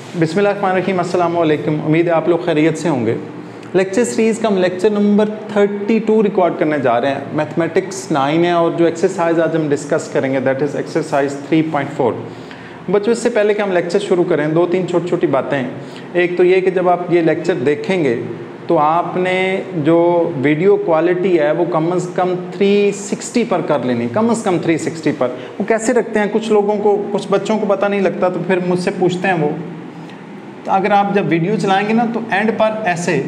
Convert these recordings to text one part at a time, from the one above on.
बिस्मिल्लाहिर्रहमानिर्रहीम, अस्सलाम वालेकुम। उम्मीद है आप लोग खैरियत से होंगे। लेक्चर सीरीज़ का हम लेक्चर नंबर 32 रिकॉर्ड करने जा रहे हैं। मैथमेटिक्स 9 है और जो एक्सरसाइज आज हम डिस्कस करेंगे दैट इज़ एक्सरसाइज 3.4। बच्चों, इससे पहले कि हम लेक्चर शुरू करें, 2-3 छोटी छोटी बातें हैं। एक तो ये कि जब आप ये लेक्चर देखेंगे तो आपने जो वीडियो क्वालिटी है वो कम से कम 360 पर कर लेनी, कम से कम 360 पर। वो कैसे रखते हैं, कुछ लोगों को, कुछ बच्चों को पता नहीं लगता, तो फिर मुझसे पूछते हैं वो। तो अगर आप जब वीडियो चलाएंगे ना तो एंड पर ऐसे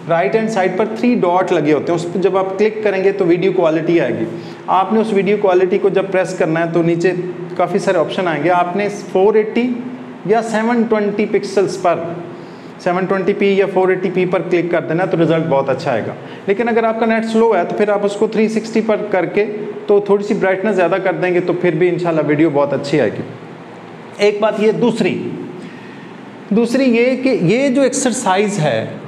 राइट हैंड साइड पर 3 डॉट लगे होते हैं, उस पर जब आप क्लिक करेंगे तो वीडियो क्वालिटी आएगी। आपने उस वीडियो क्वालिटी को जब प्रेस करना है तो नीचे काफ़ी सारे ऑप्शन आएंगे। आपने 480 या 720 पिक्सल्स पर 720p या 480p पर क्लिक कर देना तो रिज़ल्ट बहुत अच्छा आएगा। लेकिन अगर आपका नेट स्लो है तो फिर आप उसको 360 पर करके तो थोड़ी सी ब्राइटनेस ज़्यादा कर देंगे तो फिर भी इंशाल्लाह वीडियो बहुत अच्छी आएगी। एक बात ये। दूसरी ये कि ये जो एक्सरसाइज है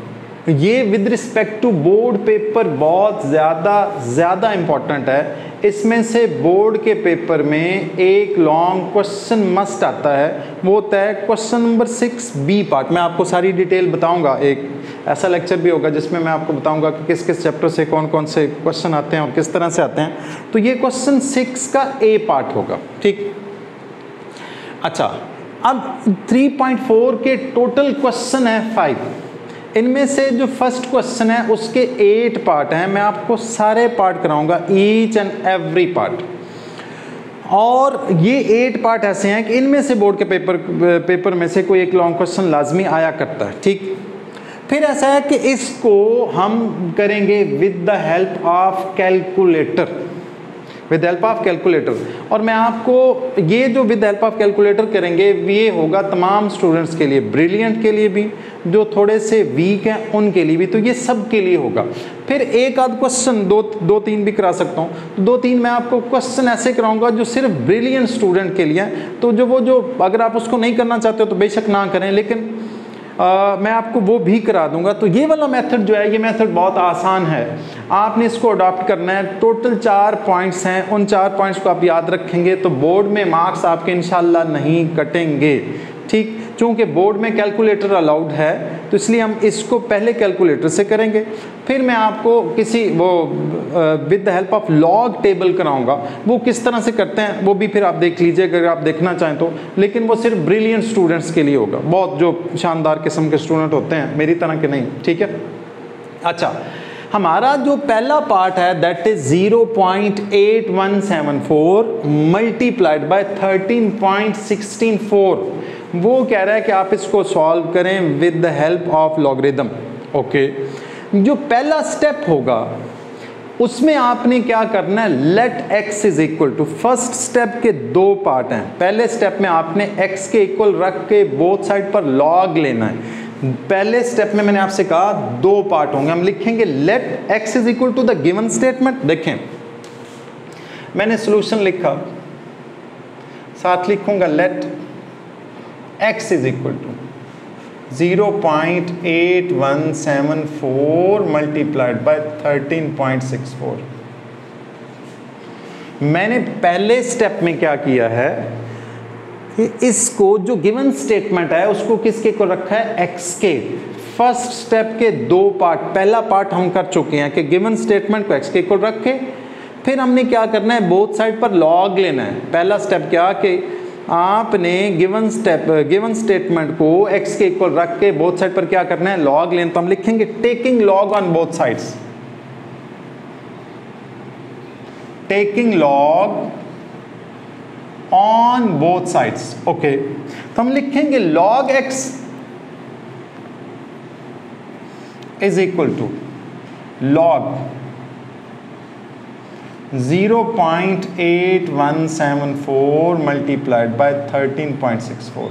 ये with respect to board paper बहुत ज़्यादा इम्पॉर्टेंट है। इसमें से बोर्ड के पेपर में एक लॉन्ग क्वेश्चन मस्ट आता है, वो होता है क्वेश्चन नंबर 6B पार्ट। मैं आपको सारी डिटेल बताऊंगा। एक ऐसा लेक्चर भी होगा जिसमें मैं आपको बताऊंगा कि किस किस चैप्टर से कौन कौन से क्वेश्चन आते हैं और किस तरह से आते हैं। तो ये क्वेश्चन 6 का A पार्ट होगा, ठीक। अच्छा, अब 3.4 के टोटल क्वेश्चन है 5। इनमें से जो फर्स्ट क्वेश्चन है उसके 8 पार्ट हैं। मैं आपको सारे पार्ट कराऊंगा, ईच एंड एवरी पार्ट। और ये 8 पार्ट ऐसे हैं कि इनमें से बोर्ड के पेपर में से कोई एक लॉन्ग क्वेश्चन लाजमी आया करता है, ठीक। फिर ऐसा है कि इसको हम करेंगे with the help of calculator, with help of calculator. और मैं आपको ये जो विद हेल्प ऑफ कैलकुलेटर करेंगे ये होगा तमाम स्टूडेंट्स के लिए, ब्रिलियंट के लिए भी, जो थोड़े से वीक हैं उनके लिए भी, तो ये सब के लिए होगा। फिर एक आध क्वेश्चन दो तीन भी करा सकता हूँ। 2-3 मैं आपको क्वेश्चन ऐसे कराऊंगा जो सिर्फ ब्रिलियंट स्टूडेंट के लिए हैं। तो जो अगर आप उसको नहीं करना चाहते हो तो बेशक ना करें, लेकिन मैं आपको वो भी करा दूंगा। तो ये वाला मेथड जो है, ये मेथड बहुत आसान है, आपने इसको अडॉप्ट करना है। टोटल 4 पॉइंट्स हैं, उन 4 पॉइंट्स को आप याद रखेंगे तो बोर्ड में मार्क्स आपके इंशाल्लाह नहीं कटेंगे, ठीक। चूँकि बोर्ड में कैलकुलेटर अलाउड है तो इसलिए हम इसको पहले कैलकुलेटर से करेंगे। फिर मैं आपको with the help of log table कराऊंगा। वो किस तरह से करते हैं वो भी फिर आप देख लीजिए अगर आप देखना चाहें तो, लेकिन वो सिर्फ ब्रिलियंट स्टूडेंट्स के लिए होगा, बहुत जो शानदार किस्म के स्टूडेंट होते हैं, मेरी तरह के नहीं, ठीक है। अच्छा, हमारा जो पहला पार्ट है दैट इज 0.8174 मल्टीप्लाइड बाय 13.164। वो कह रहा है कि आप इसको सॉल्व करें with the help of logarithm, okay. जो पहला स्टेप होगा उसमें आपने क्या करना है, let x is equal to, first step के 2 पार्ट हैं। पहले स्टेप में आपने x के इक्वल रख के बोथ साइड पर लॉग लेना है। पहले स्टेप में मैंने आपसे कहा 2 पार्ट होंगे। हम लिखेंगे let x is equal to the given statement. देखें मैंने सॉल्यूशन लिखा, साथ लिखूंगा let x is equal to 0.8174 multiplied by 13.64। मैंने पहले स्टेप में क्या किया है, इसको जो गिवन स्टेटमेंट है उसको किसके को रखा है, x के। फर्स्ट स्टेप के 2 पार्ट, पहला पार्ट हम कर चुके हैं कि गिवन स्टेटमेंट को x के को रख के फिर हमने क्या करना है, बोथ साइड पर लॉग लेना है। पहला स्टेप क्या कि आपने गिवन स्टेटमेंट को x के इक्वल रख के बोथ साइड पर क्या करना है, लॉग लेना। तो हम लिखेंगे taking log on both sides, taking log on both sides, okay. तो हम लिखेंगे log x is equal to log 0.8174 multiplied by 13.64।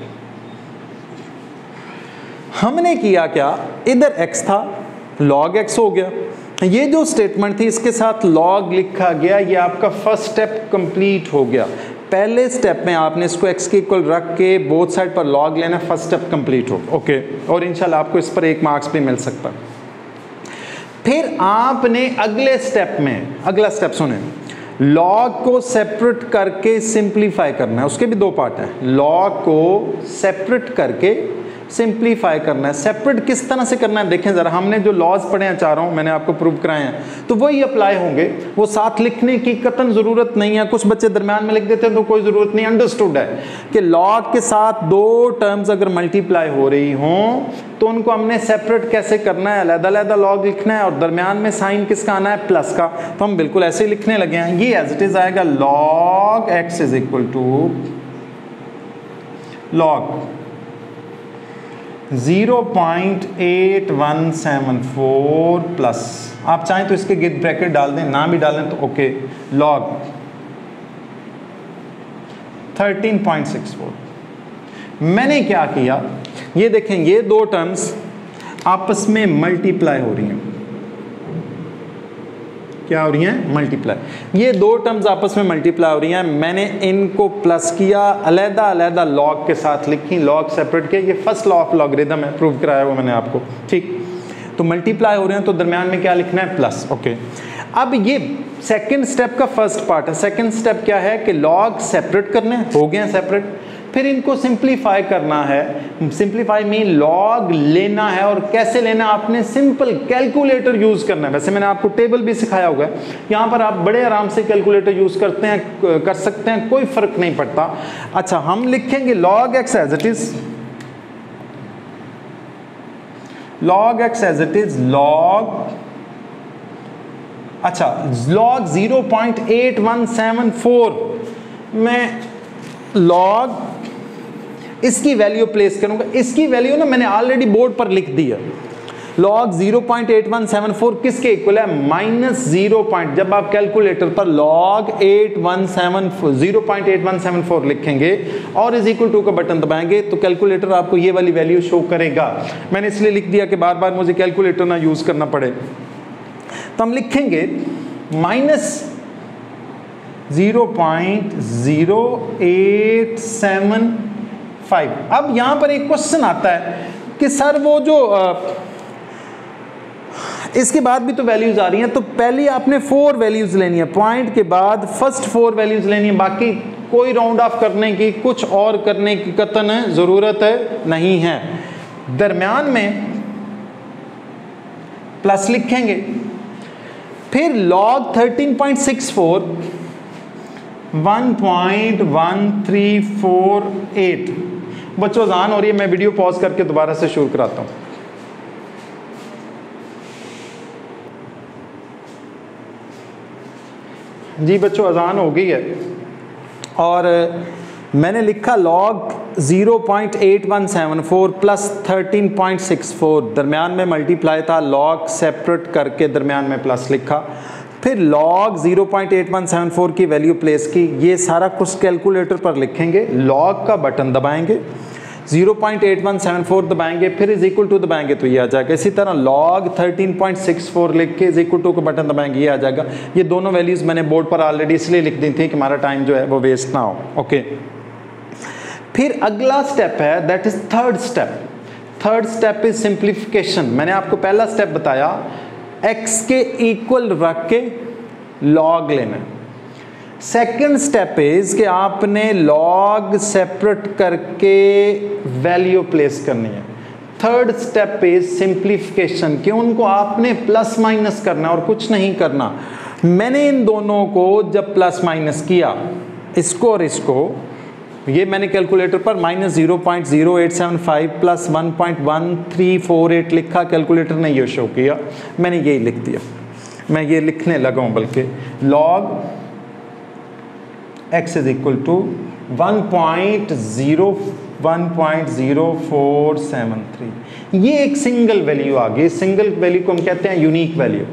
हमने किया क्या, इधर x था, log x हो गया। ये जो स्टेटमेंट थी इसके साथ log लिखा गया, ये आपका फर्स्ट स्टेप कंप्लीट हो गया। पहले स्टेप में आपने इसको x के इक्वल रख के बोथ साइड पर log लेना, फर्स्ट स्टेप कंप्लीट हो, ओके। और इंशाल्लाह आपको इस पर 1 मार्क्स भी मिल सकता है। फिर आपने अगले स्टेप में, अगला स्टेप सुने, लॉग को सेपरेट करके सिंप्लीफाई करना है। उसके भी 2 पार्ट हैं। लॉग को सेपरेट करके सिंप्लीफाई करना है। सेपरेट किस तरह से करना है देखें ज़रा, हमने जो लॉज पढ़े हैं चारों मैंने आपको प्रूव कराए हैं तो वही अप्लाई होंगे, वो साथ लिखने की कतन ज़रूरत नहीं है। कुछ बच्चे दरमियान में लिख देते हैं तो कोई ज़रूरत नहीं। अंडरस्टूड है कि लॉग के साथ दो टर्म्स अगर मल्टीप्लाई हो रही हों तो उनको हमने सेपरेट कैसे करना है, अलग-अलग लॉग लिखना है और दरमियान में साइन किसका आना है, प्लस का। तो हम बिल्कुल ऐसे ही लिखने लगे हैं, ये एज इट इज आएगा log x is equal to log 0.8174 plus, आप चाहें तो इसके गिद ब्रैकेट डाल दें, ना भी डालें तो ओके, log 13.64। मैंने क्या किया, ये देखें ये दो टर्म्स आपस में मल्टीप्लाई हो रही हैं। क्या हो रही हैं, मल्टीप्लाई। ये दो टर्म्स आपस में मल्टीप्लाई हो रही हैं, मैंने इनको प्लस किया, अलग-अलग लॉग के साथ लिखी, लॉग सेपरेट किया। ये फर्स्ट लॉ ऑफ लॉगरिथम है, प्रूव कराया हुआ मैंने आपको, ठीक। तो मल्टीप्लाई हो रहे हैं तो दरमियान में क्या लिखना है, प्लस, ओके। अब ये सेकंड स्टेप का फर्स्ट पार्ट है। सेकंड स्टेप क्या है कि लॉग सेपरेट करने हो गए हैं सेपरेट, फिर इनको सिंप्लीफाई करना है। सिंप्लीफाई में लॉग लेना है, और कैसे लेना, आपने सिंपल कैलकुलेटर यूज करना है। वैसे मैंने आपको टेबल भी सिखाया होगा, यहाँ पर आप बड़े आराम से कैलकुलेटर यूज करते हैं, कर सकते हैं, कोई फर्क नहीं पड़ता। अच्छा, हम लिखेंगे log x as it is, log x as it is log, अच्छा log 0.8174 मैं log इसकी वैल्यू प्लेस करूंगा। इसकी वैल्यू ना मैंने ऑलरेडी बोर्ड पर लिख दी है। log 0.8174 किसके इक्वल है, -0. जब आप कैलकुलेटर पर log 0.8174 लिखेंगे और इज इक्वल टू का बटन दबाएंगे तो कैलकुलेटर आपको ये वाली वैल्यू शो करेगा। मैंने इसलिए लिख दिया कि बार बार मुझे कैलकुलेटर ना यूज करना पड़े। तो हम लिखेंगे -0.0875। अब यहां पर एक क्वेश्चन आता है कि सर वो जो इसके बाद भी तो वैल्यूज आ रही हैं, तो पहले आपने 4 वैल्यूज लेनी है, पॉइंट के बाद फर्स्ट 4 वैल्यूज लेनी है, बाकी कोई राउंड ऑफ करने की, कुछ और करने की कतन जरूरत नहीं है। दरमियान में प्लस लिखेंगे, फिर log 13.64 1.1348। बच्चों अज़ान हो रही है, मैं वीडियो पॉज करके दोबारा से शुरू कराता हूं। जी बच्चों अज़ान हो गई है और मैंने लिखा log 0.8174 प्लस 13.64, दरमियान में मल्टीप्लाई था, log सेपरेट करके दरमियान में प्लस लिखा, फिर log 0.8174 की वैल्यू प्लेस की। ये सारा कुछ कैलकुलेटर पर लिखेंगे, log का बटन दबाएंगे, 0.8174 दबाएंगे, फिर इज इक्वल टू दबाएंगे तो ये आ जाएगा। इसी तरह log 13.64 लिख के इज इक्वल टू का बटन दबाएंगे, ये आ जाएगा। ये दोनों वैल्यूज मैंने बोर्ड पर ऑलरेडी इसलिए लिख दी थी कि हमारा टाइम जो है वो वेस्ट ना हो, ओके। फिर अगला स्टेप है, that is third step. Third step is simplification. मैंने आपको पहला स्टेप बताया, x के इक्वल रख के log लेना। सेकेंड स्टेप इज कि आपने log सेपरेट करके वैल्यू प्लेस करनी है। थर्ड स्टेप इज सिंप्लीफिकेशन, कि उनको आपने प्लस माइनस करना और कुछ नहीं करना। मैंने इन दोनों को जब प्लस माइनस किया, इसको और इसको, ये मैंने कैलकुलेटर पर -0.0875 प्लस 1.1348 लिखा, कैलकुलेटर ने ये शो किया, मैंने यही लिख दिया। मैं ये लिखने लगा हूँ बल्कि log x is equal to 1.0473। ये एक सिंगल वैल्यू आ गई। सिंगल वैल्यू को हम कहते हैं यूनिक वैल्यू।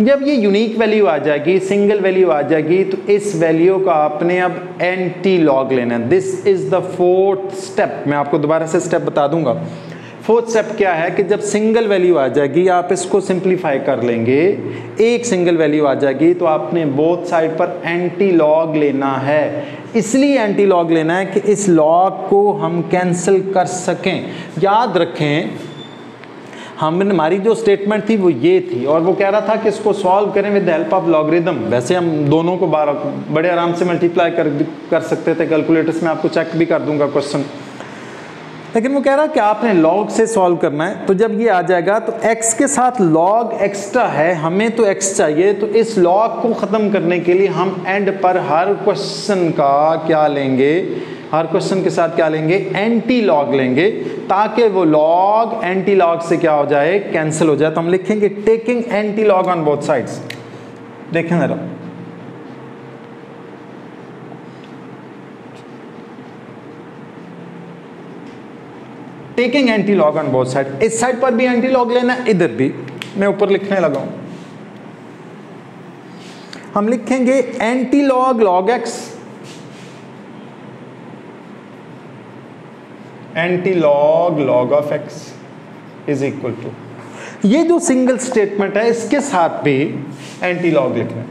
जब ये यूनिक वैल्यू आ जाएगी, सिंगल वैल्यू आ जाएगी, तो इस वैल्यू का आपने अब एंटी लॉग लेना है। This is the fourth step. मैं आपको दोबारा से स्टेप बता दूंगा। फोर्थ स्टेप क्या है कि जब सिंगल वैल्यू आ जाएगी, आप इसको सिंप्लीफाई कर लेंगे, एक सिंगल वैल्यू आ जाएगी, तो आपने बोथ साइड पर एंटी लॉग लेना है। इसलिए एंटी लॉग लेना है कि इस लॉग को हम कैंसिल कर सकें। याद रखें, हमारी जो स्टेटमेंट थी वो ये थी, और वो कह रहा था कि इसको सॉल्व करें with the help of logarithm. वैसे हम दोनों को बड़े आराम से मल्टीप्लाई कर सकते थे कैलकुलेटर्स में, आपको चेक भी कर दूंगा क्वेश्चन। लेकिन वो कह रहा है कि आपने log से सॉल्व करना है, तो जब ये आ जाएगा तो x के साथ log एक्स्ट्रा है, हमें तो x चाहिए, तो इस log को ख़त्म करने के लिए हम एंड पर हर क्वेश्चन का क्या लेंगे, हर क्वेश्चन के साथ क्या लेंगे, एंटी लॉग लेंगे, ताकि वो लॉग एंटी लॉग से क्या हो जाए, कैंसिल हो जाए। तो हम लिखेंगे taking anti log on both sides. देखें जरा, taking anti log on both side, इस साइड पर भी एंटी लॉग लेना, इधर भी। मैं ऊपर लिखने लगा हूं, हम लिखेंगे anti log log x, anti log log of x is equal to, ये जो सिंगल स्टेटमेंट है इसके साथ भी एंटी लॉग लिखना है,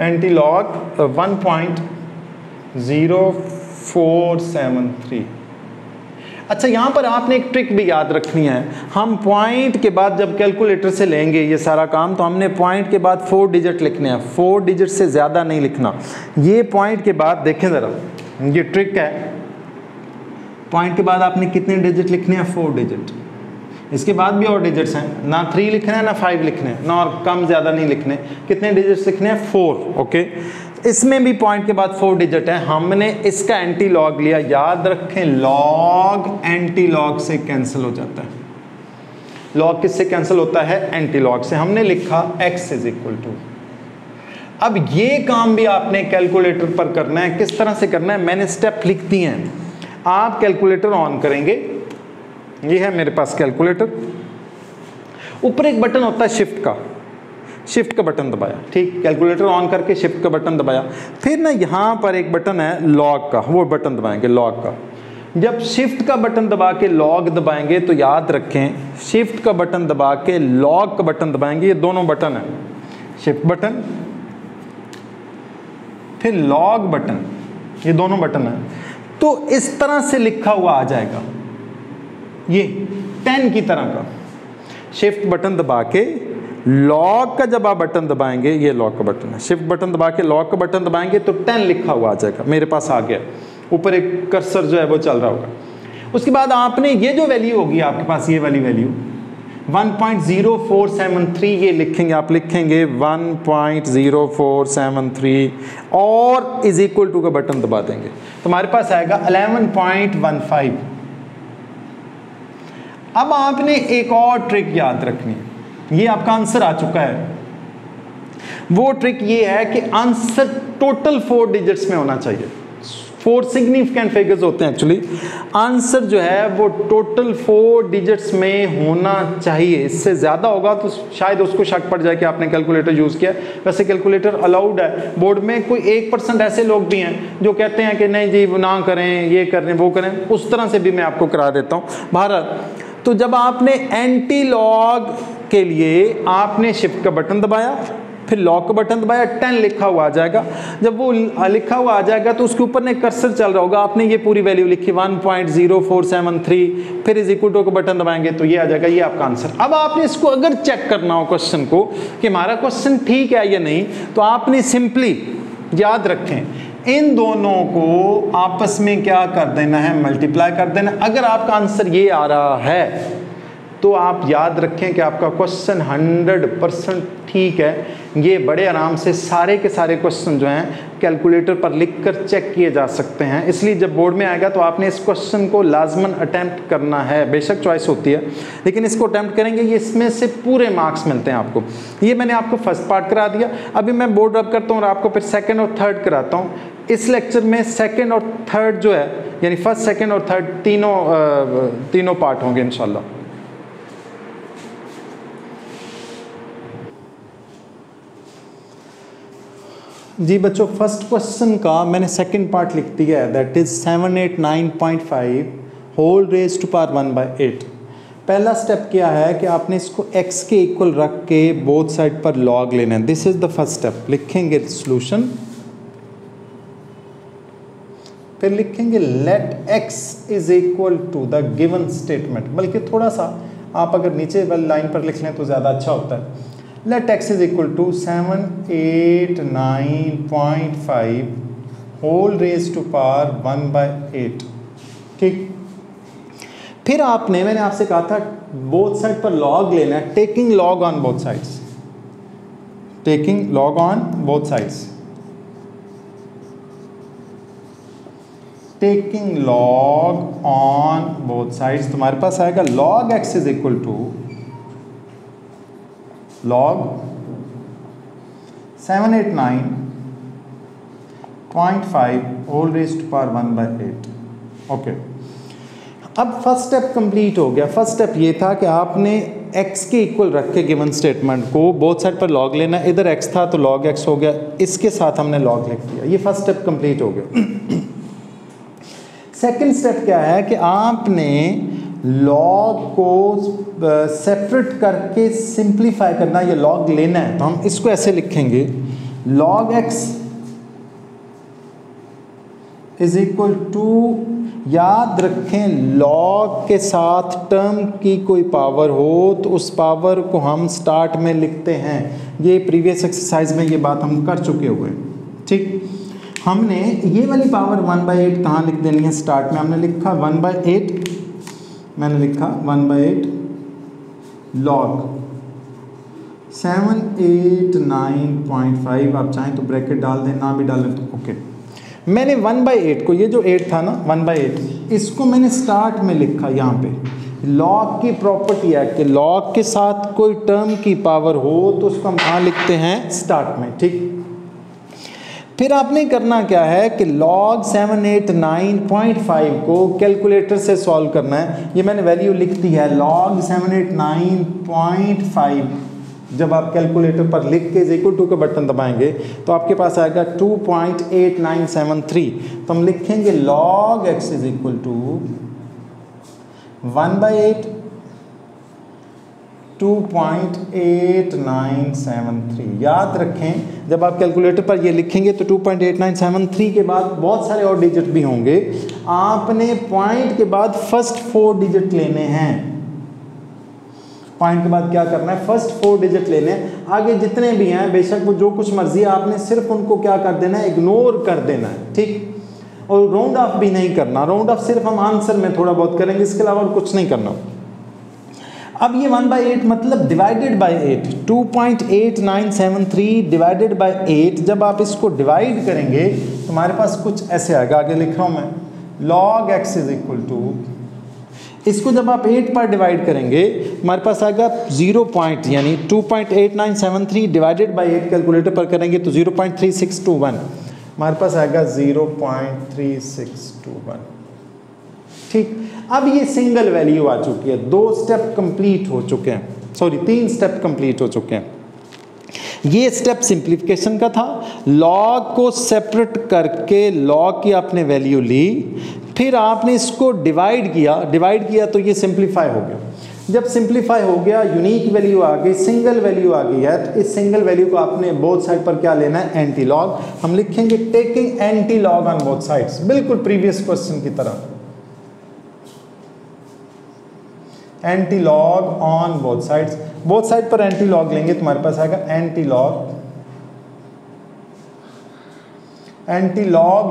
एंटी लॉग 1.0473। अच्छा, यहां पर आपने एक ट्रिक भी याद रखनी है, हम पॉइंट के बाद जब कैलकुलेटर से लेंगे ये सारा काम, तो हमने पॉइंट के बाद 4 डिजिट लिखने हैं, 4 डिजिट से ज्यादा नहीं लिखना। ये पॉइंट के बाद देखें जरा, ये ट्रिक है, पॉइंट के बाद आपने कितने डिजिट लिखने हैं, 4 डिजिट। इसके बाद भी और डिजिट्स हैं, ना 3 लिखने हैं ना 5 लिखने हैं, ना और कम ज़्यादा नहीं लिखने। कितने डिजिट्स लिखने हैं, 4। ओके, इसमें भी पॉइंट के बाद 4 डिजिट है, हमने इसका एंटी लॉग लिया। याद रखें, लॉग एंटी लॉग से कैंसिल हो जाता है। लॉग किससे कैंसिल होता है, एंटी लॉग से। हमने लिखा x इज इक्वल टू, अब ये काम भी आपने कैलकुलेटर पर करना है। किस तरह से करना है, मैंने स्टेप लिख दिए हैं। आप कैलकुलेटर ऑन करेंगे, ये है मेरे पास कैलकुलेटर, ऊपर एक बटन होता है शिफ्ट का, शिफ्ट का बटन दबाया, ठीक, कैलकुलेटर ऑन करके शिफ्ट का बटन दबाया। फिर ना यहाँ पर एक बटन है लॉग का, वो बटन दबाएंगे लॉग का। जब शिफ्ट का बटन दबा के लॉग दबाएंगे तो याद रखें, शिफ्ट का बटन दबा के लॉग का बटन दबाएंगे, ये दोनों बटन है, शिफ्ट बटन फिर लॉग बटन, ये दोनों बटन है। तो इस तरह से लिखा हुआ आ जाएगा, ये 10 की तरह का। शिफ्ट बटन दबा के लॉग का जब आप बटन दबाएंगे, ये लॉग का बटन है, शिफ्ट बटन दबा के लॉग का बटन दबाएंगे तो 10 लिखा हुआ आ जाएगा। मेरे पास आ गया, ऊपर एक कर्सर जो है वो चल रहा होगा। उसके बाद आपने ये जो वैल्यू होगी आपके पास, ये वाली वैल्यू 1.0473, ये लिखेंगे, आप लिखेंगे 1.0473 और इज इक्वल टू का बटन दबा देंगे तो हमारे पास आएगा 11.15। अब आपने एक और ट्रिक याद रखनी है, ये आपका आंसर आ चुका है। वो ट्रिक ये है कि आंसर टोटल 4 डिजिट्स में होना चाहिए। 4 सिग्निफिकेंट फिगर्स होते हैं एक्चुअली, आंसर जो है वो टोटल 4 डिजिट्स में होना चाहिए। इससे ज़्यादा होगा तो शायद उसको शक पड़ जाए कि आपने कैलकुलेटर यूज़ किया। वैसे कैलकुलेटर अलाउड है बोर्ड में। कोई 1% ऐसे लोग भी हैं जो कहते हैं कि नहीं जी ना करें, ये करें वो करें, उस तरह से भी मैं आपको करा देता हूँ। भारत, तो जब आपने एंटी लॉग के लिए आपने शिफ्ट का बटन दबाया, फिर लॉक का बटन दबाया, 10 लिखा हुआ आ जाएगा। जब वो लिखा हुआ आ जाएगा तो उसके ऊपर ने कर्सर चल रहा होगा, आपने ये पूरी वैल्यू लिखी 1.0473, फिर इज इक्वल टू का बटन दबाएंगे तो ये आ जाएगा, ये आपका आंसर। अब आपने इसको अगर चेक करना हो क्वेश्चन को कि हमारा क्वेश्चन ठीक है या नहीं, तो आपने सिंपली याद रखें, इन दोनों को आपस में क्या कर देना है, मल्टीप्लाई कर देना। अगर आपका आंसर ये आ रहा है तो आप याद रखें कि आपका क्वेश्चन 100% ठीक है। ये बड़े आराम से सारे के सारे क्वेश्चन जो हैं कैलकुलेटर पर लिखकर चेक किए जा सकते हैं। इसलिए जब बोर्ड में आएगा तो आपने इस क्वेश्चन को लाजमन अटैम्प्ट करना है। बेशक चॉइस होती है लेकिन इसको अटैम्प्ट करेंगे, ये इसमें से पूरे मार्क्स मिलते हैं आपको। ये मैंने आपको फर्स्ट पार्ट करा दिया, अभी मैं बोर्ड रब करता हूँ और आपको फिर सेकेंड और थर्ड कराता हूँ। इस लेक्चर में सेकेंड और थर्ड जो है, यानी फर्स्ट सेकेंड और थर्ड तीनों पार्ट होंगे इंशाल्लाह। जी बच्चों, फर्स्ट क्वेश्चन का मैंने सेकंड पार्ट लिख दिया है, that is 789.5 whole raise to power 1/8। पहला स्टेप क्या है कि आपने इसको x के इक्वल रख के बोथ साइड पर log लेना है। This is the first step. लिखेंगे सॉल्यूशन, फिर लिखेंगे let x is equal to the given statement. बल्कि थोड़ा सा आप अगर नीचे वाली लाइन पर लिख लें तो ज़्यादा अच्छा होता है। Let x is equal to 789.5 whole raise to power 1/8। ठीक। फिर आपने, मैंने आपसे कहा था बोथ साइड पर लॉग लेना है, taking log on both sides, taking log on both sides, taking log on both sides, तुम्हारे पास आएगा log x is equal to log 789.5 whole raised to power 1/8। Okay, अब फर्स्ट स्टेप कंप्लीट हो गया। First step ये था कि आपने x के इक्वल रख के गिवन स्टेटमेंट को बोथ साइड पर log लेना, इधर x था तो log x हो गया, इसके साथ हमने log लिख दिया, ये फर्स्ट स्टेप कंप्लीट हो गया। सेकंड स्टेप क्या है कि आपने लॉग को सेपरेट करके सिंप्लीफाई करना, ये लॉग लेना है, तो हम इसको ऐसे लिखेंगे log x is equal to, याद रखें लॉग के साथ टर्म की कोई पावर हो तो उस पावर को हम स्टार्ट में लिखते हैं, ये प्रीवियस एक्सरसाइज में ये बात हम कर चुके हुए। ठीक, हमने ये वाली पावर 1/8 कहाँ लिख देनी है, स्टार्ट में हमने लिखा 1/8, मैंने लिखा 1/8 log 789.5, आप चाहें तो ब्रैकेट डाल दें, ना भी डालें तो ओके। मैंने 1/8 को, ये जो 8 था ना 1/8, इसको मैंने स्टार्ट में लिखा, यहाँ पे log की प्रॉपर्टी है कि log के साथ कोई टर्म की पावर हो तो उसको हम कहाँ लिखते हैं, स्टार्ट में। ठीक, फिर आपने करना क्या है कि log 789.5 को कैलकुलेटर से सॉल्व करना है। ये मैंने वैल्यू लिख दी है log 789.5, जब आप कैलकुलेटर पर लिख के इक्वल टू का बटन दबाएंगे तो आपके पास आएगा 2.8973, तो हम लिखेंगे log x is equal to 1/8 2.8973। याद रखें जब आप कैलकुलेटर पर ये लिखेंगे तो 2.8973 के बाद बहुत सारे और डिजिट भी होंगे, आपने पॉइंट के बाद फर्स्ट 4 डिजिट लेने हैं। पॉइंट के बाद क्या करना है, फर्स्ट 4 डिजिट लेने हैं, आगे जितने भी हैं बेशक वो जो कुछ मर्जी है, आपने सिर्फ उनको क्या कर देना है, इग्नोर कर देना है। ठीक, और राउंड ऑफ भी नहीं करना, राउंड ऑफ सिर्फ हम आंसर में थोड़ा बहुत करेंगे, इसके अलावा और कुछ नहीं करना। अब ये 1/8 मतलब डिवाइडेड बाय 8, 2.8973 डिवाइडेड बाय 8, जब आप इसको डिवाइड करेंगे तो हमारे पास कुछ ऐसे आएगा, आगे लिख रहा हूँ मैं log x is equal to, इसको जब आप 8 पर डिवाइड करेंगे हमारे पास आएगा 0 पॉइंट, यानी 2.8973 डिवाइडेड बाय 8 कैलकुलेटर पर करेंगे तो 0.3621, हमारे पास आएगा 0.3621। ठीक, अब ये सिंगल वैल्यू आ चुकी है, 2 स्टेप कंप्लीट हो चुके हैं, सॉरी 3 स्टेप कंप्लीट हो चुके हैं। ये स्टेप सिंप्लीफिकेशन का था, लॉग को सेपरेट करके लॉग की आपने वैल्यू ली, फिर आपने इसको डिवाइड किया तो ये सिंप्लीफाई हो गया। जब सिंप्लीफाई हो गया, यूनिक वैल्यू आ गई, सिंगल वैल्यू आ गई है, तो इस सिंगल वैल्यू को आपने बोथ साइड पर क्या लेना है, एंटी लॉग। हम लिखेंगे taking anti log on both sides, बिल्कुल प्रीवियस क्वेश्चन की तरह, anti log on both sides. Both side पर एंटी लॉग लेंगे तुम्हारे पास आएगा anti log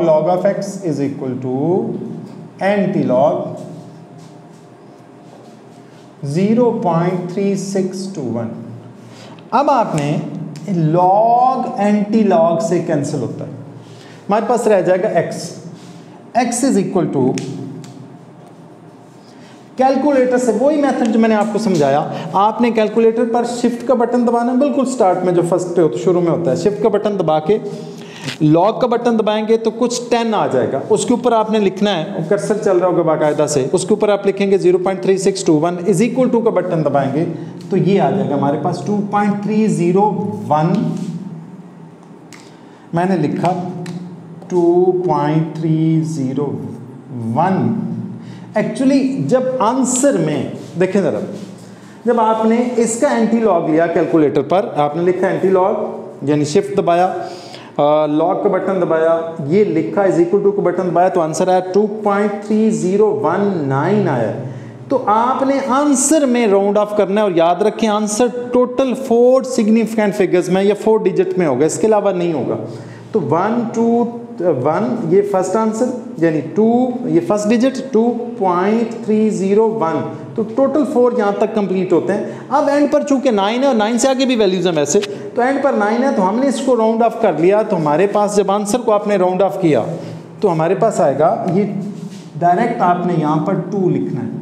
log of x is equal to anti log 0.3621। अब आपने लॉग एंटी लॉग से कैंसिल होता है, हमारे पास रह जाएगा x is equal to, calculator से वही मेथड जो मैंने आपको समझाया, आपने कैलकुलेटर पर शिफ्ट का बटन दबाना, बिल्कुल स्टार्ट में जो फर्स्ट पे होता, शुरू में होता है, शिफ्ट का बटन दबा के लॉग का बटन दबाएंगे तो कुछ 10 आ जाएगा, उसके ऊपर आपने लिखना है, कर्सर चल रहा होगा बाकायदा से, उसके ऊपर आप लिखेंगे 0.3621 इज इक्वल टू का बटन दबाएंगे तो ये आ जाएगा हमारे पास 2.301, मैंने लिखा 2.301। एक्चुअली जब आंसर में देखें जरा, जब आपने इसका एंटी लॉग लिया कैलकुलेटर पर, आपने लिखा एंटी लॉग यानी शिफ्ट दबाया, लॉग का बटन दबाया, ये लिखा इज इक्वल टू का बटन दबाया तो आंसर आया 2.3019 आया। तो आपने आंसर में राउंड ऑफ करना है, और याद रखें आंसर टोटल 4 सिग्निफिकेंट फिगर्स में या 4 डिजिट में होगा, इसके अलावा नहीं होगा। तो 1 2 1 ये फर्स्ट आंसर, यानी 2 ये फर्स्ट डिजिट 2.301, तो टोटल 4 यहाँ तक कंप्लीट होते हैं। अब एंड पर चूंकि 9 है और 9 से आगे भी वैल्यूज हैं वैसे, तो एंड पर 9 है तो हमने इसको राउंड ऑफ कर लिया। तो हमारे पास जब आंसर को आपने राउंड ऑफ किया तो हमारे पास आएगा, ये डायरेक्ट आपने यहाँ पर 2 लिखना है।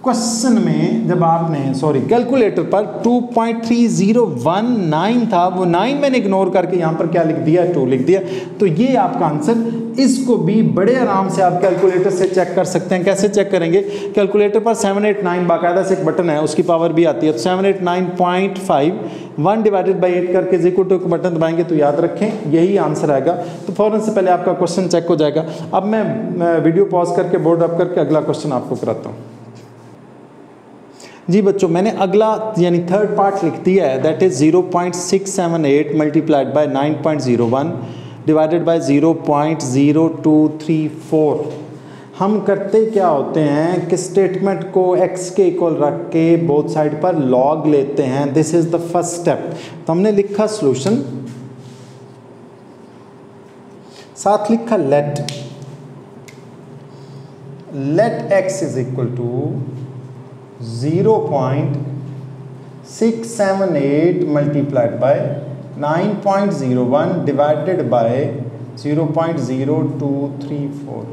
क्वेश्चन में जब आपने कैलकुलेटर पर 2.3019 था, वो 9 मैंने इग्नोर करके यहाँ पर क्या लिख दिया, 2 लिख दिया। तो ये आपका आंसर। इसको भी बड़े आराम से आप कैलकुलेटर से चेक कर सकते हैं। कैसे चेक करेंगे? कैलकुलेटर पर 789 बाकायदा से एक बटन है, उसकी पावर भी आती है। तो 789.5 1 डिवाइडेड बाई 8 करके इक्वल टू बटन दबाएंगे तो याद रखें यही आंसर आएगा। तो फौरन से पहले आपका क्वेश्चन चेक हो जाएगा। अब मैं वीडियो पॉज करके बोर्ड अप करके अगला क्वेश्चन आपको कराता हूँ। जी बच्चों, मैंने अगला यानी थर्ड पार्ट लिख दिया है, that is 0.678 multiplied by 9.01 divided by 0.0234। हम करते क्या होते हैं कि स्टेटमेंट को x के इक्वल रख के बोथ साइड पर log लेते हैं। This is the first step. तो हमने लिखा सॉल्यूशन, साथ लिखा let x is equal to 0.678 multiplied by 9.01 divided by 0.0234।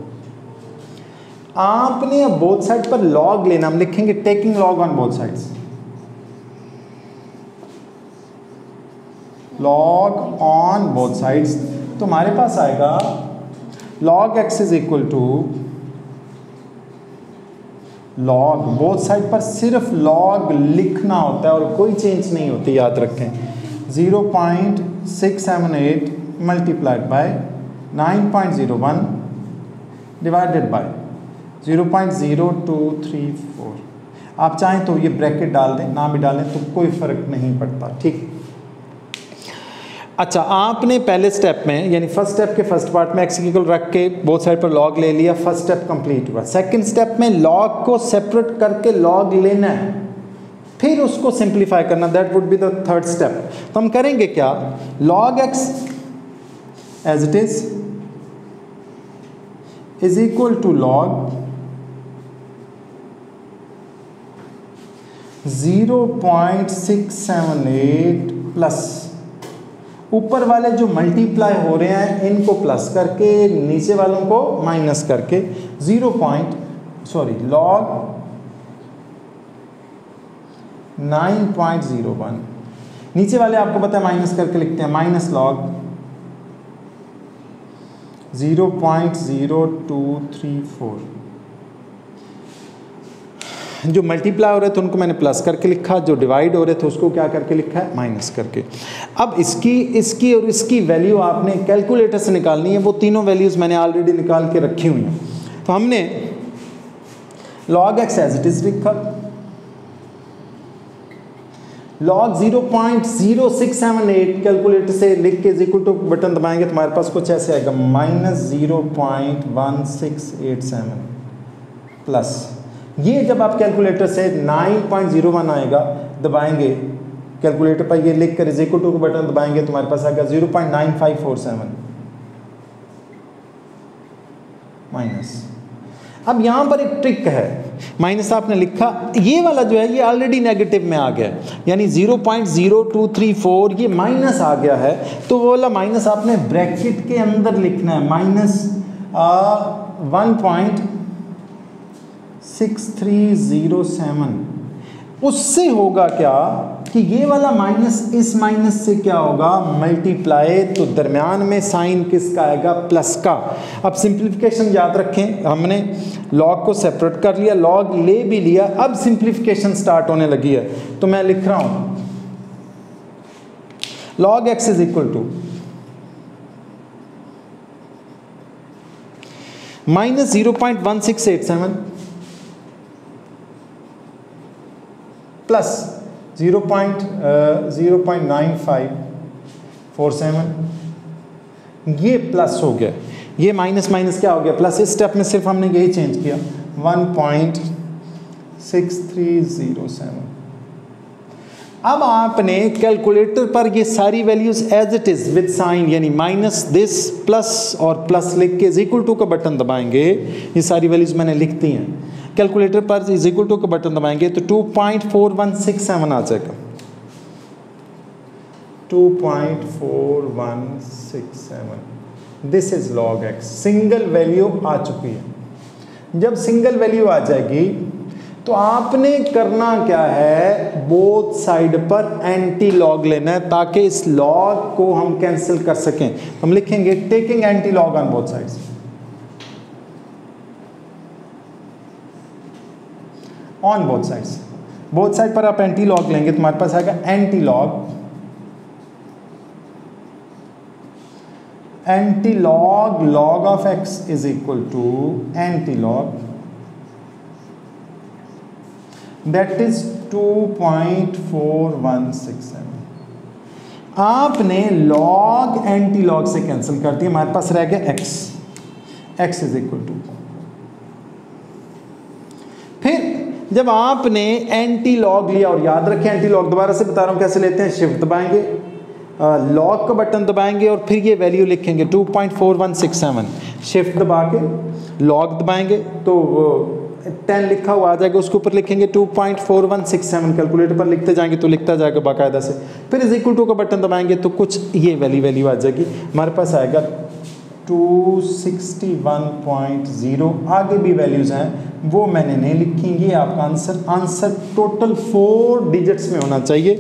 आपने अब बोथ साइड पर लॉग लेना। हम लिखेंगे taking log on both sides, log on both sides. तो हमारे पास आएगा log x is equal to log, both side पर सिर्फ लॉग लिखना होता है और कोई चेंज नहीं होती, याद रखें। 0.678 मल्टीप्लाइड बाय 9.01 डिवाइडेड बाय 0.0234। आप चाहें तो ये ब्रैकेट डाल दें, ना भी डालें तो कोई फर्क नहीं पड़ता, ठीक। अच्छा, आपने पहले स्टेप में यानी फर्स्ट स्टेप के फर्स्ट पार्ट में x इक्वल रख के बोथ साइड पर लॉग ले लिया, फर्स्ट स्टेप कंप्लीट हुआ। सेकंड स्टेप में लॉग को सेपरेट करके लॉग लेना है, फिर उसको सिंप्लीफाई करना, that would be the third step. तो हम करेंगे क्या, log x as it is equal to log 0.678 plus ऊपर वाले जो मल्टीप्लाई हो रहे हैं इनको प्लस करके नीचे वालों को माइनस करके log 9.01, नीचे वाले आपको पता है माइनस करके लिखते हैं, माइनस log 0.0234। जो मल्टीप्लाई हो रहे थे उनको मैंने प्लस करके लिखा, जो डिवाइड हो रहे थे उसको क्या करके लिखा है, माइनस करके। अब इसकी और इसकी वैल्यू आपने कैलकुलेटर से निकालनी है। वो तीनों वैल्यूज़ मैंने ऑलरेडी निकाल के रखी हुई हैं। तो हमने log x as it is लिखा, log 0.0678 कैलकुलेटर से लिख के इक्वल टू बटन दबाएंगे तो हमारे पास कुछ ऐसे आएगा, -0.1687 प्लस ये जब आप कैलकुलेटर से 9.01 आएगा दबाएंगे कैलकुलेटर पर, ये लिख कर इज इक्वल टू बटन दबाएंगे तो हमारे पास आएगा 0.9547 माइनस। अब यहाँ पर एक ट्रिक है, माइनस आपने लिखा, ये वाला जो है ये ऑलरेडी नेगेटिव में आ गया है, यानी 0.0234 ये माइनस आ गया है। तो वो वाला माइनस आपने ब्रैकेट के अंदर लिखना है, -1.6307। उससे होगा क्या कि ये वाला माइनस इस माइनस से क्या होगा, मल्टीप्लाई, तो दरमियान में साइन किसका आएगा, प्लस का। अब सिंप्लीफिकेशन याद रखें, हमने लॉग को सेपरेट कर लिया, लॉग ले भी लिया, अब सिंप्लीफिकेशन स्टार्ट होने लगी है। तो मैं लिख रहा हूं log x is equal to -0.1687 plus 0.9547, ये प्लस हो गया, ये माइनस माइनस क्या हो गया, प्लस। इस स्टेप में सिर्फ हमने यही चेंज किया, 1.6307। अब आपने कैलकुलेटर पर ये सारी values as it is with sine यानी माइनस दिस प्लस और प्लस लिख के इज इक्वल टू का बटन दबाएंगे, ये सारी वैल्यूज मैंने लिख दी हैं। कैलकुलेटर पर इज इक्वल टू का बटन दबाएंगे तो 2.4167 आ जाएगा, 2.4167। This is log x। Single value आ चुकी है। जब सिंगल वैल्यू आ जाएगी तो आपने करना क्या है, बोथ साइड पर एंटी लॉग लेना है ताकि इस लॉग को हम कैंसिल कर सकें। हम लिखेंगे taking anti log on both sides. On both sides, both side पर आप एंटी लॉग लेंगे तो हमारे पास आएगा anti log log of x is equal to anti log, that is 2.4167। आपने लॉग एंटी लॉग से कैंसिल कर दिया, हमारे पास रह गया x इज इक्वल टू। फिर जब आपने एंटी लॉग लिया, और याद रखें एंटी लॉग दोबारा से बता रहा हूं कैसे लेते हैं, शिफ्ट दबाएंगे, लॉग का बटन दबाएंगे और फिर ये वैल्यू लिखेंगे 2.4167, शिफ्ट दबा के लॉग दबाएंगे तो 10 लिखा हुआ आ जाएगा, उसके ऊपर लिखेंगे 2.4167, कैलकुलेटर पर लिखते जाएंगे तो लिखता जाएगा बाकायदा से। फिर इज इक्वल टू का बटन दबाएंगे तो कुछ ये वैल्यू आ जाएगी, हमारे पास आएगा 261.0। आगे भी वैल्यूज़ हैं वो मैंने नहीं लिखी, ये आपका आंसर टोटल 4 डिजिट्स में होना चाहिए।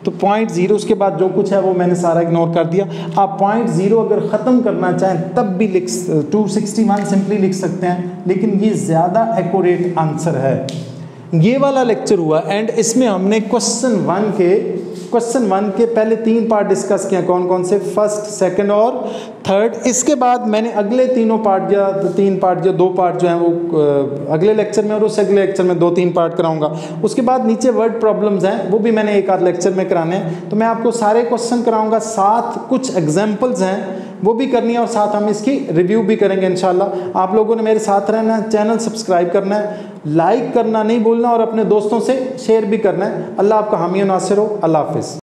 तो 0.0 उसके बाद जो कुछ है वो मैंने सारा इग्नोर कर दिया। आप 0.0 अगर ख़त्म करना चाहें तब भी 261 सिंपली लिख सकते हैं, लेकिन ये ज़्यादा एक्यूरेट आंसर है। ये वाला लेक्चर हुआ एंड इसमें हमने क्वेश्चन 1 के पहले 3 पार्ट डिस्कस किया, कौन कौन से, फर्स्ट, सेकंड और थर्ड। इसके बाद मैंने अगले 2 पार्ट जो हैं वो अगले लेक्चर में और उस अगले लेक्चर में 2-3 पार्ट कराऊंगा। उसके बाद नीचे वर्ड प्रॉब्लम्स हैं वो भी मैंने एक आध लेक्चर में कराने हैं, तो मैं आपको सारे क्वेश्चन कराऊंगा, साथ कुछ एग्जाम्पल्स हैं वो भी करनी है और साथ हम इसकी रिव्यू भी करेंगे इंशाल्लाह। आप लोगों ने मेरे साथ रहना है, चैनल सब्सक्राइब करना है, लाइक करना नहीं भूलना और अपने दोस्तों से शेयर भी करना है। अल्लाह आपका हामी और नासिर हो। अल्लाह हाफिज़।